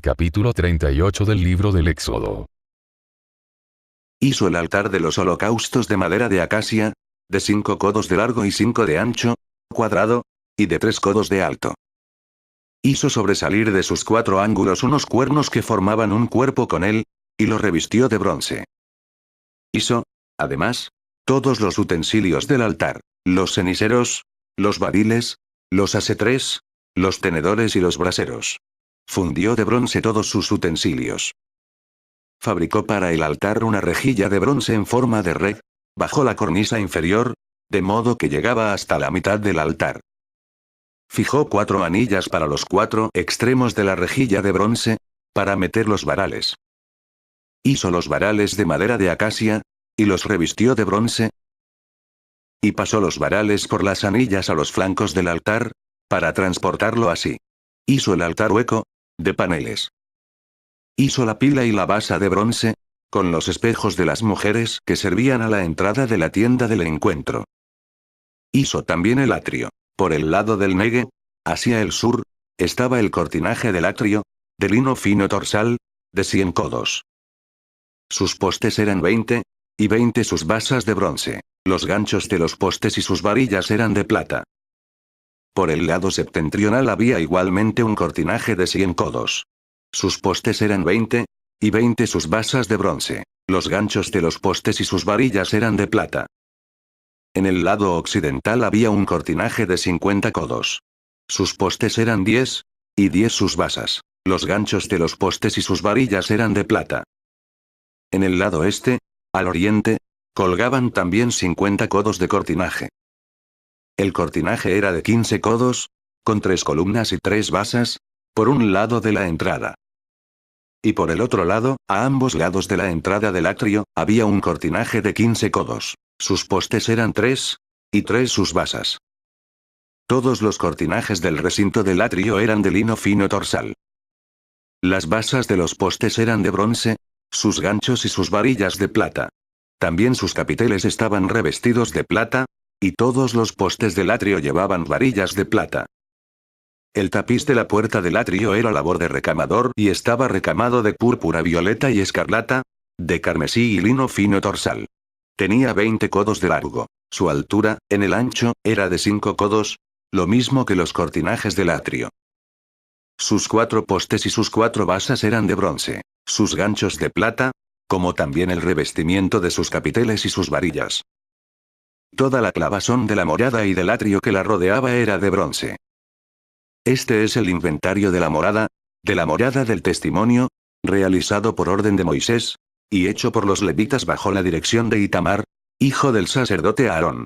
Capítulo 38 del libro del Éxodo. Hizo el altar de los holocaustos de madera de acacia, de 5 codos de largo y 5 de ancho, cuadrado, y de 3 codos de alto. Hizo sobresalir de sus 4 ángulos unos cuernos que formaban un cuerpo con él, y lo revistió de bronce. Hizo, además, todos los utensilios del altar, los ceniceros, los bariles, los acetres, los tenedores y los braseros. Fundió de bronce todos sus utensilios. Fabricó para el altar una rejilla de bronce en forma de red, bajo la cornisa inferior, de modo que llegaba hasta la mitad del altar. Fijó 4 manillas para los 4 extremos de la rejilla de bronce, para meter los varales. Hizo los varales de madera de acacia, y los revistió de bronce. Y pasó los varales por las anillas a los flancos del altar, para transportarlo así. Hizo el altar hueco, de paneles. Hizo la pila y la basa de bronce, con los espejos de las mujeres que servían a la entrada de la tienda del encuentro. Hizo también el atrio. Por el lado del Negue, hacia el sur, estaba el cortinaje del atrio, de lino fino torsal, de 100 codos. Sus postes eran 20, y 20 sus basas de bronce. Los ganchos de los postes y sus varillas eran de plata. Por el lado septentrional había igualmente un cortinaje de 100 codos. Sus postes eran 20, y 20 sus basas de bronce. Los ganchos de los postes y sus varillas eran de plata. En el lado occidental había un cortinaje de 50 codos. Sus postes eran 10, y 10 sus basas. Los ganchos de los postes y sus varillas eran de plata. En el lado este, al oriente, colgaban también 50 codos de cortinaje. El cortinaje era de 15 codos, con 3 columnas y 3 basas, por un lado de la entrada. Y por el otro lado, a ambos lados de la entrada del atrio, había un cortinaje de 15 codos. Sus postes eran 3, y 3 sus basas. Todos los cortinajes del recinto del atrio eran de lino fino torsal. Las basas de los postes eran de bronce, sus ganchos y sus varillas de plata. También sus capiteles estaban revestidos de plata, y todos los postes del atrio llevaban varillas de plata. El tapiz de la puerta del atrio era labor de recamador y estaba recamado de púrpura violeta y escarlata, de carmesí y lino fino torsal. Tenía 20 codos de largo. Su altura, en el ancho, era de 5 codos, lo mismo que los cortinajes del atrio. Sus 4 postes y sus 4 basas eran de bronce. Sus ganchos de plata, como también el revestimiento de sus capiteles y sus varillas. Toda la clavazón de la morada y del atrio que la rodeaba era de bronce. Este es el inventario de la morada del testimonio, realizado por orden de Moisés, y hecho por los levitas bajo la dirección de Itamar, hijo del sacerdote Aarón.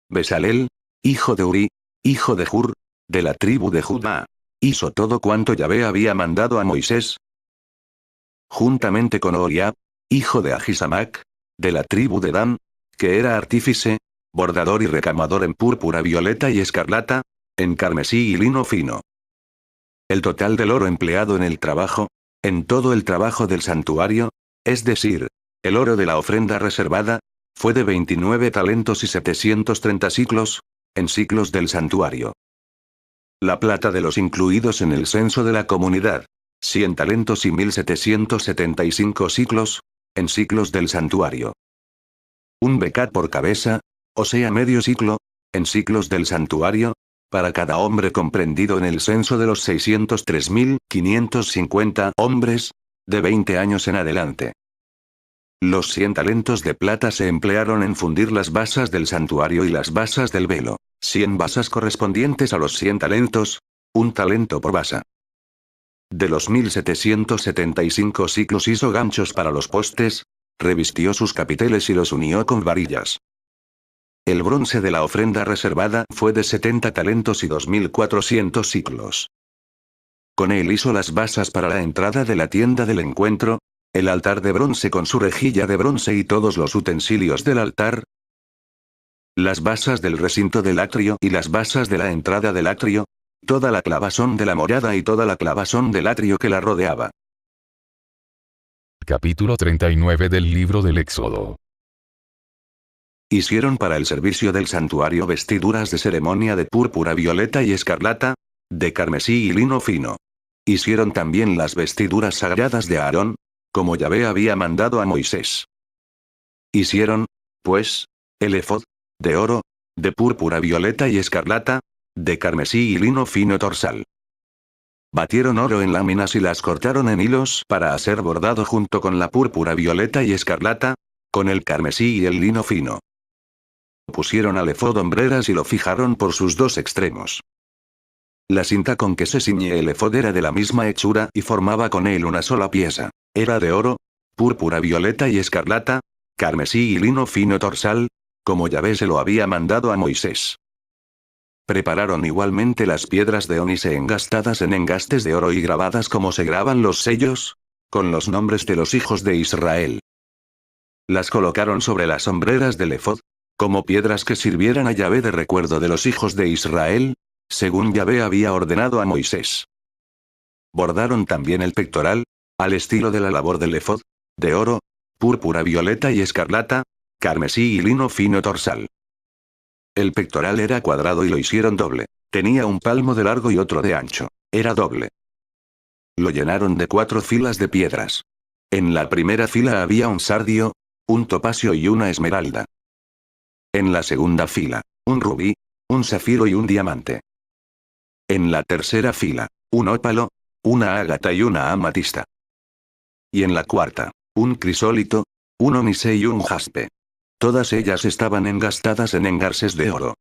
Besaleel, hijo de Uri, hijo de Hur, de la tribu de Judá, hizo todo cuanto Yahvé había mandado a Moisés, juntamente con Oholiab, hijo de Ahisamac, de la tribu de Dan, que era artífice, bordador y recamador en púrpura violeta y escarlata, en carmesí y lino fino. El total del oro empleado en el trabajo, en todo el trabajo del santuario, es decir, el oro de la ofrenda reservada, fue de 29 talentos y 730 siclos, en siclos del santuario. La plata de los incluidos en el censo de la comunidad, 100 talentos y 1775 siclos, en siclos del santuario. Un becat por cabeza, o sea medio siclo, en siclos del santuario, para cada hombre comprendido en el censo de los 603.550 hombres, de 20 años en adelante. Los 100 talentos de plata se emplearon en fundir las basas del santuario y las basas del velo, 100 basas correspondientes a los 100 talentos, un talento por basa. De los 1775 siclos hizo ganchos para los postes, revistió sus capiteles y los unió con varillas. El bronce de la ofrenda reservada fue de 70 talentos y 2400 siclos. Con él hizo las basas para la entrada de la tienda del encuentro, el altar de bronce con su rejilla de bronce y todos los utensilios del altar, las basas del recinto del atrio y las basas de la entrada del atrio, toda la clavazón de la morada y toda la clavazón del atrio que la rodeaba. Capítulo 39 del libro del Éxodo. Hicieron para el servicio del santuario vestiduras de ceremonia de púrpura violeta y escarlata, de carmesí y lino fino. Hicieron también las vestiduras sagradas de Aarón, como Yahvé había mandado a Moisés. Hicieron, pues, el efod, de oro, de púrpura violeta y escarlata, de carmesí y lino fino torsal. Batieron oro en láminas y las cortaron en hilos para hacer bordado junto con la púrpura violeta y escarlata, con el carmesí y el lino fino. Pusieron al efod hombreras y lo fijaron por sus dos extremos. La cinta con que se ciñe el efod era de la misma hechura y formaba con él una sola pieza. Era de oro, púrpura violeta y escarlata, carmesí y lino fino torsal, como Yahvé se lo había mandado a Moisés. Prepararon igualmente las piedras de ónice engastadas en engastes de oro y grabadas como se graban los sellos, con los nombres de los hijos de Israel. Las colocaron sobre las hombreras del efod, como piedras que sirvieran a Yahvé de recuerdo de los hijos de Israel, según Yahvé había ordenado a Moisés. Bordaron también el pectoral, al estilo de la labor del efod, de oro, púrpura violeta y escarlata, carmesí y lino fino torsal. El pectoral era cuadrado y lo hicieron doble. Tenía un palmo de largo y otro de ancho. Era doble. Lo llenaron de 4 filas de piedras. En la primera fila había un sardio, un topacio y una esmeralda. En la segunda fila, un rubí, un zafiro y un diamante. En la tercera fila, un ópalo, una ágata y una amatista. Y en la cuarta, un crisólito, un ónice y un jaspe. Todas ellas estaban engastadas en engarces de oro.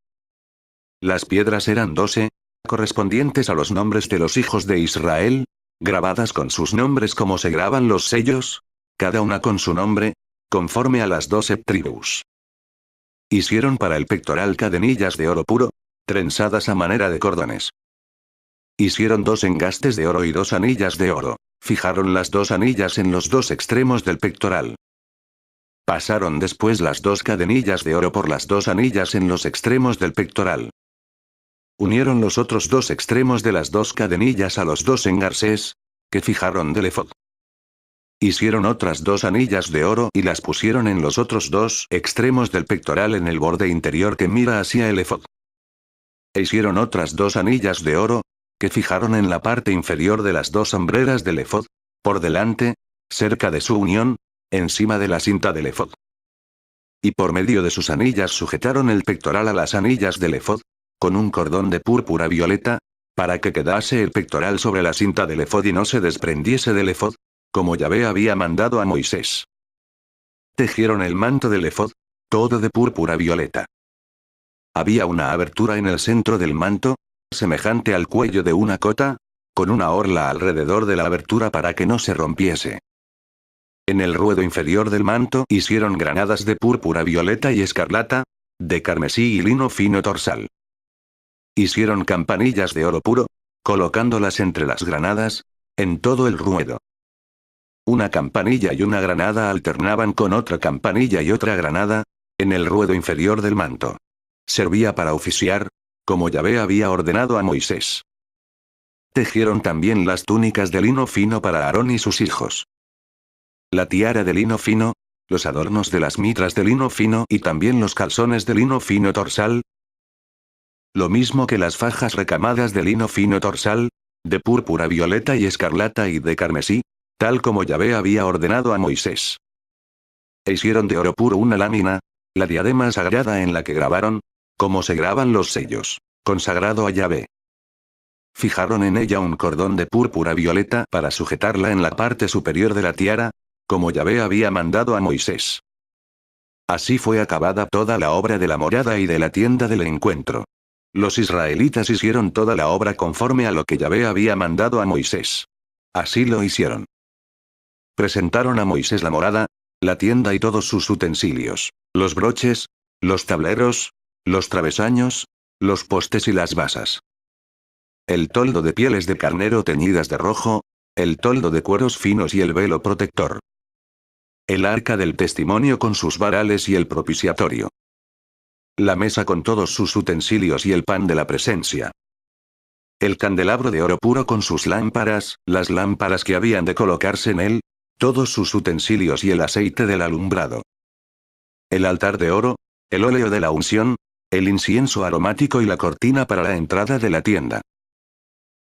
Las piedras eran 12, correspondientes a los nombres de los hijos de Israel, grabadas con sus nombres como se graban los sellos, cada una con su nombre, conforme a las 12 tribus. Hicieron para el pectoral cadenillas de oro puro, trenzadas a manera de cordones. Hicieron 2 engastes de oro y 2 anillas de oro. Fijaron las 2 anillas en los 2 extremos del pectoral. Pasaron después las 2 cadenillas de oro por las 2 anillas en los extremos del pectoral. Unieron los otros 2 extremos de las 2 cadenillas a los 2 engarces, que fijaron del efod. Hicieron otras 2 anillas de oro y las pusieron en los otros 2 extremos del pectoral en el borde interior que mira hacia el efod. E hicieron otras 2 anillas de oro, que fijaron en la parte inferior de las 2 hombreras del efod, por delante, cerca de su unión, encima de la cinta del efod. Y por medio de sus anillas sujetaron el pectoral a las anillas del efod, con un cordón de púrpura violeta, para que quedase el pectoral sobre la cinta del efod y no se desprendiese del efod, como Yahvé había mandado a Moisés. Tejieron el manto del efod, todo de púrpura violeta. Había una abertura en el centro del manto, semejante al cuello de una cota, con una orla alrededor de la abertura para que no se rompiese. En el ruedo inferior del manto hicieron granadas de púrpura violeta y escarlata, de carmesí y lino fino torsal. Hicieron campanillas de oro puro, colocándolas entre las granadas, en todo el ruedo. Una campanilla y una granada alternaban con otra campanilla y otra granada, en el ruedo inferior del manto. Servía para oficiar, como Yahvé había ordenado a Moisés. Tejieron también las túnicas de lino fino para Aarón y sus hijos. La tiara de lino fino, los adornos de las mitras de lino fino y también los calzones de lino fino torsal. Lo mismo que las fajas recamadas de lino fino torsal, de púrpura violeta y escarlata y de carmesí, tal como Yahvé había ordenado a Moisés. E hicieron de oro puro una lámina, la diadema sagrada en la que grabaron, como se graban los sellos, consagrado a Yahvé. Fijaron en ella un cordón de púrpura violeta para sujetarla en la parte superior de la tiara, como Yahvé había mandado a Moisés. Así fue acabada toda la obra de la morada y de la tienda del encuentro. Los israelitas hicieron toda la obra conforme a lo que Yahvé había mandado a Moisés. Así lo hicieron. Presentaron a Moisés la morada, la tienda y todos sus utensilios, los broches, los tableros, los travesaños, los postes y las basas. El toldo de pieles de carnero teñidas de rojo, el toldo de cueros finos y el velo protector. El arca del testimonio con sus varales y el propiciatorio. La mesa con todos sus utensilios y el pan de la presencia. El candelabro de oro puro con sus lámparas, las lámparas que habían de colocarse en él, todos sus utensilios y el aceite del alumbrado. El altar de oro, el óleo de la unción, el incienso aromático y la cortina para la entrada de la tienda.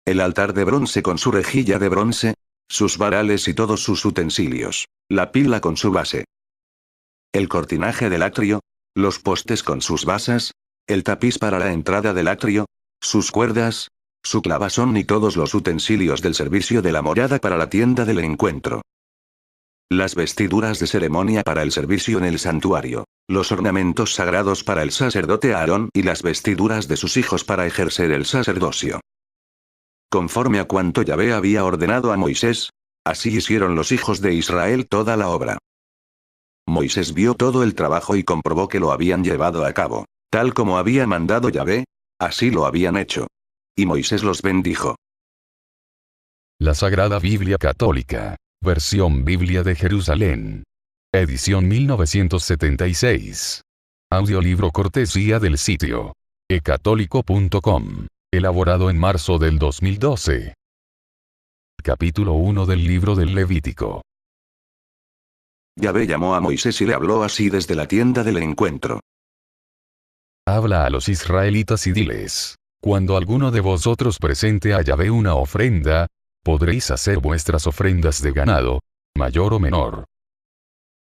el altar de bronce con su rejilla de bronce, sus varales y todos sus utensilios, la pila con su base, el cortinaje del atrio, los postes con sus basas, el tapiz para la entrada del atrio, sus cuerdas, su clavazón y todos los utensilios del servicio de la morada para la tienda del encuentro. Las vestiduras de ceremonia para el servicio en el santuario, los ornamentos sagrados para el sacerdote Aarón y las vestiduras de sus hijos para ejercer el sacerdocio. Conforme a cuanto Yahvé había ordenado a Moisés, así hicieron los hijos de Israel toda la obra. Moisés vio todo el trabajo y comprobó que lo habían llevado a cabo, tal como había mandado Yahvé, así lo habían hecho. Y Moisés los bendijo. La Sagrada Biblia Católica. Versión Biblia de Jerusalén. Edición 1976. Audiolibro cortesía del sitio ecatólico.com. Elaborado en marzo del 2012. Capítulo 1 del libro del Levítico. Yahvé llamó a Moisés y le habló así desde la tienda del encuentro. Habla a los israelitas y diles: cuando alguno de vosotros presente a Yahvé una ofrenda, podréis hacer vuestras ofrendas de ganado, mayor o menor.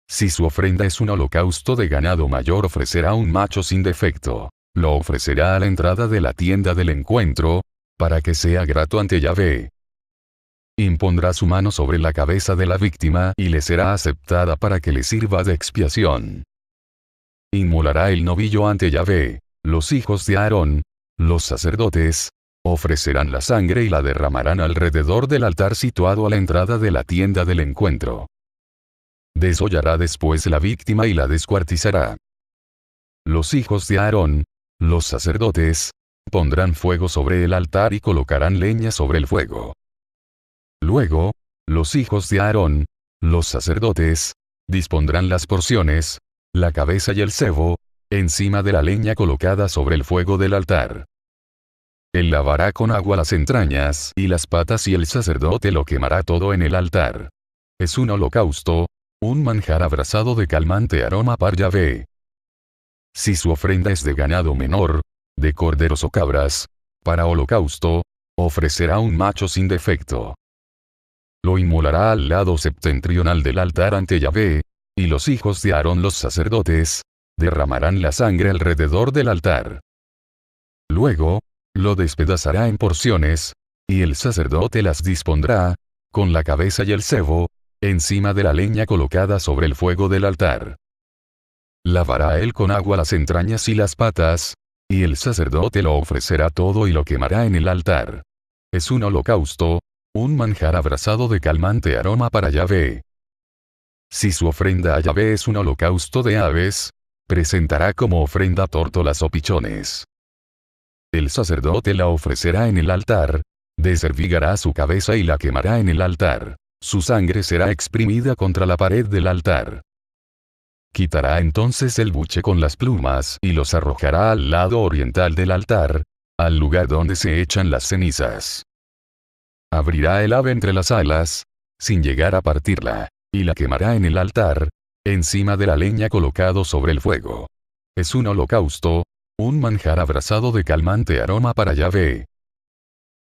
Si su ofrenda es un holocausto de ganado mayor, ofrecerá un macho sin defecto. Lo ofrecerá a la entrada de la tienda del encuentro, para que sea grato ante Yahvé. Impondrá su mano sobre la cabeza de la víctima y le será aceptada para que le sirva de expiación. Inmolará el novillo ante Yahvé. Los hijos de Aarón, los sacerdotes, ofrecerán la sangre y la derramarán alrededor del altar situado a la entrada de la tienda del encuentro. Degollará después la víctima y la descuartizará. Los hijos de Aarón, los sacerdotes, pondrán fuego sobre el altar y colocarán leña sobre el fuego. Luego, los hijos de Aarón, los sacerdotes, dispondrán las porciones, la cabeza y el sebo, encima de la leña colocada sobre el fuego del altar. Él lavará con agua las entrañas y las patas y el sacerdote lo quemará todo en el altar. Es un holocausto, un manjar abrasado de calmante aroma para Yahvé. Si su ofrenda es de ganado menor, de corderos o cabras, para holocausto, ofrecerá un macho sin defecto. Lo inmolará al lado septentrional del altar ante Yahvé, y los hijos de Aarón los sacerdotes, derramarán la sangre alrededor del altar. Luego, lo despedazará en porciones, y el sacerdote las dispondrá, con la cabeza y el sebo, encima de la leña colocada sobre el fuego del altar. Lavará él con agua las entrañas y las patas, y el sacerdote lo ofrecerá todo y lo quemará en el altar. Es un holocausto, un manjar abrasado de calmante aroma para Yahvé. Si su ofrenda a Yahvé es un holocausto de aves, presentará como ofrenda tórtolas o pichones. El sacerdote la ofrecerá en el altar, desvergará su cabeza y la quemará en el altar. Su sangre será exprimida contra la pared del altar. Quitará entonces el buche con las plumas y los arrojará al lado oriental del altar, al lugar donde se echan las cenizas. Abrirá el ave entre las alas, sin llegar a partirla, y la quemará en el altar, encima de la leña colocado sobre el fuego. Es un holocausto, un manjar abrasado de calmante aroma para Yahvé.